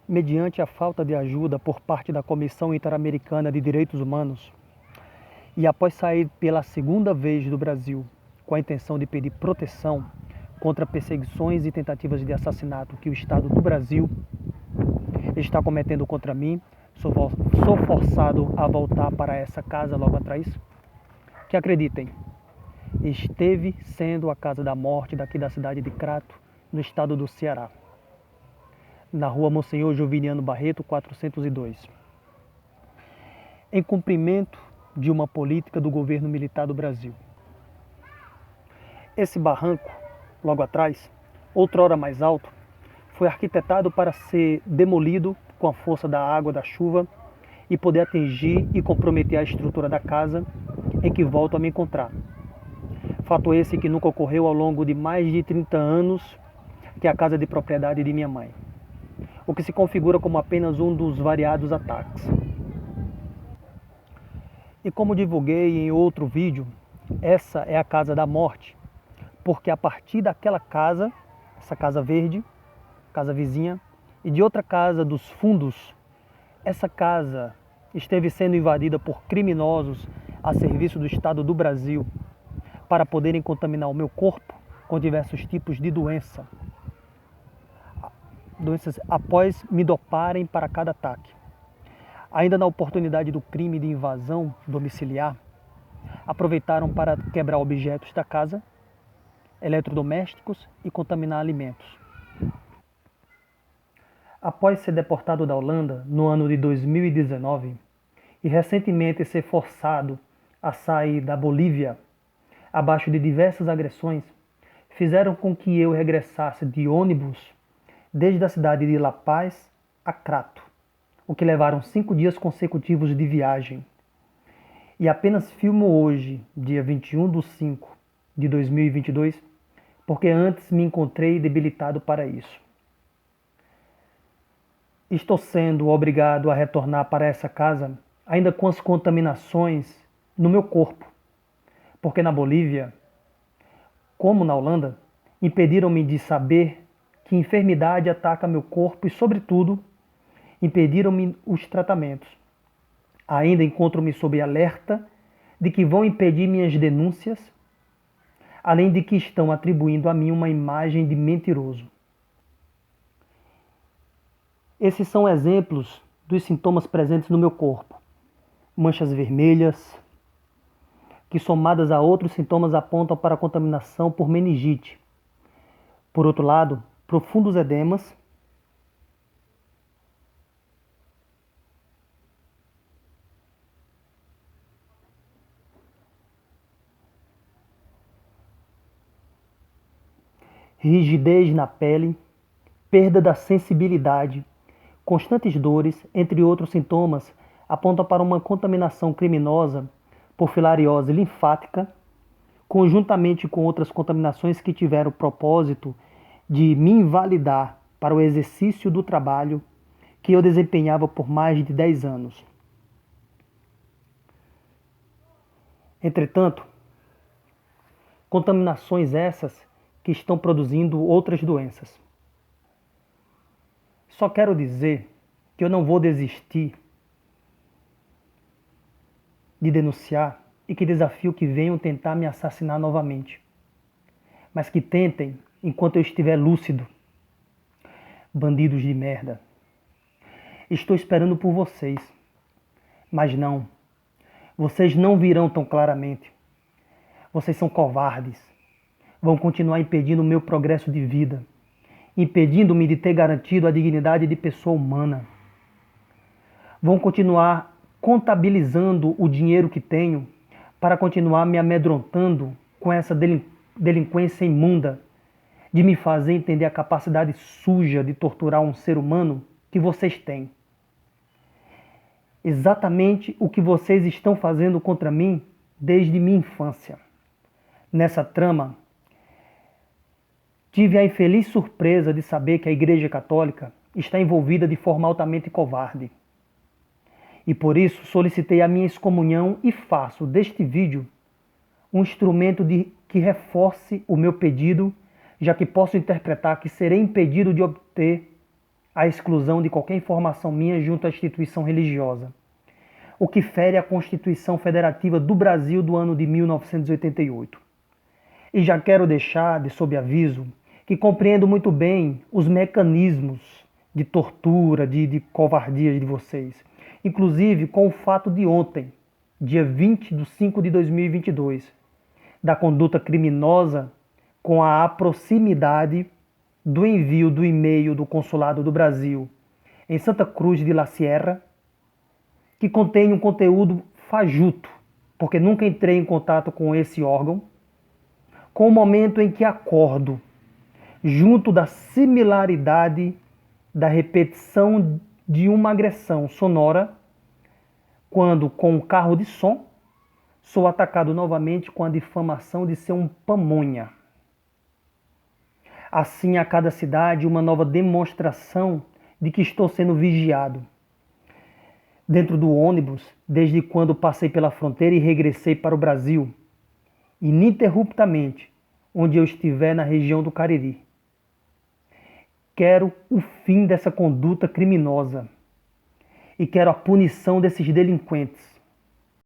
mediante a falta de ajuda por parte da Comissão Interamericana de Direitos Humanos, e após sair pela segunda vez do Brasil com a intenção de pedir proteção contra perseguições e tentativas de assassinato que o Estado do Brasil está cometendo contra mim, sou forçado a voltar para essa casa logo atrás, que acreditem, esteve sendo a casa da morte daqui da cidade de Crato, no estado do Ceará, na rua Monsenhor Joviniano Barreto, 402. Em cumprimento de uma política do governo militar do Brasil. Esse barranco, logo atrás, outrora mais alto, foi arquitetado para ser demolido com a força da água da chuva e poder atingir e comprometer a estrutura da casa em que volto a me encontrar. Fato esse que nunca ocorreu ao longo de mais de 30 anos, que é a casa de propriedade de minha mãe, o que se configura como apenas um dos variados ataques. E como divulguei em outro vídeo, essa é a casa da morte, porque a partir daquela casa, essa casa verde, casa vizinha, e de outra casa dos fundos, essa casa esteve sendo invadida por criminosos a serviço do Estado do Brasil para poderem contaminar o meu corpo com diversos tipos de doenças após me doparem para cada ataque. Ainda na oportunidade do crime de invasão domiciliar, aproveitaram para quebrar objetos da casa, eletrodomésticos e contaminar alimentos. Após ser deportado da Holanda no ano de 2019 e recentemente ser forçado a sair da Bolívia, abaixo de diversas agressões, fizeram com que eu regressasse de ônibus desde a cidade de La Paz a Crato, o que levaram 5 dias consecutivos de viagem. E apenas filmo hoje, dia 21/5/2022, porque antes me encontrei debilitado para isso. Estou sendo obrigado a retornar para essa casa ainda com as contaminações no meu corpo, porque na Bolívia, como na Holanda, impediram-me de saber que enfermidade ataca meu corpo e, sobretudo, impediram-me os tratamentos. Ainda encontro-me sob alerta de que vão impedir minhas denúncias, além de que estão atribuindo a mim uma imagem de mentiroso. Esses são exemplos dos sintomas presentes no meu corpo. Manchas vermelhas, que somadas a outros sintomas apontam para a contaminação por meningite. Por outro lado, profundos edemas, rigidez na pele, perda da sensibilidade, constantes dores, entre outros sintomas, apontam para uma contaminação criminosa por filariose linfática, conjuntamente com outras contaminações que tiveram o propósito de me invalidar para o exercício do trabalho que eu desempenhava por mais de 10 anos. Entretanto, contaminações essas que estão produzindo outras doenças. Só quero dizer que eu não vou desistir de denunciar e que desafio que venham tentar me assassinar novamente. Mas que tentem enquanto eu estiver lúcido. Bandidos de merda. Estou esperando por vocês. Mas não. Vocês não virão tão claramente. Vocês são covardes. Vão continuar impedindo o meu progresso de vida. Impedindo-me de ter garantido a dignidade de pessoa humana. Vão continuar contabilizando o dinheiro que tenho para continuar me amedrontando com essa delinquência imunda de me fazer entender a capacidade suja de torturar um ser humano que vocês têm. Exatamente o que vocês estão fazendo contra mim desde minha infância. Nessa trama, tive a infeliz surpresa de saber que a Igreja Católica está envolvida de forma altamente covarde. E por isso solicitei a minha excomunhão e faço deste vídeo um instrumento que reforce o meu pedido, já que posso interpretar que serei impedido de obter a exclusão de qualquer informação minha junto à instituição religiosa, o que fere a Constituição Federativa do Brasil do ano de 1988. E já quero deixar de sob aviso que compreendo muito bem os mecanismos de tortura, de covardia de vocês, inclusive com o fato de ontem, dia 20 de 5 de 2022, da conduta criminosa com a proximidade do envio do e-mail do Consulado do Brasil em Santa Cruz de la Sierra, que contém um conteúdo fajuto, porque nunca entrei em contato com esse órgão, com o momento em que acordo, junto da similaridade da repetição de uma agressão sonora, quando, com um carro de som, sou atacado novamente com a difamação de ser um pamonha. Assim, a cada cidade, uma nova demonstração de que estou sendo vigiado. Dentro do ônibus, desde quando passei pela fronteira e regressei para o Brasil, ininterruptamente, onde eu estiver na região do Cariri. Quero o fim dessa conduta criminosa e quero a punição desses delinquentes.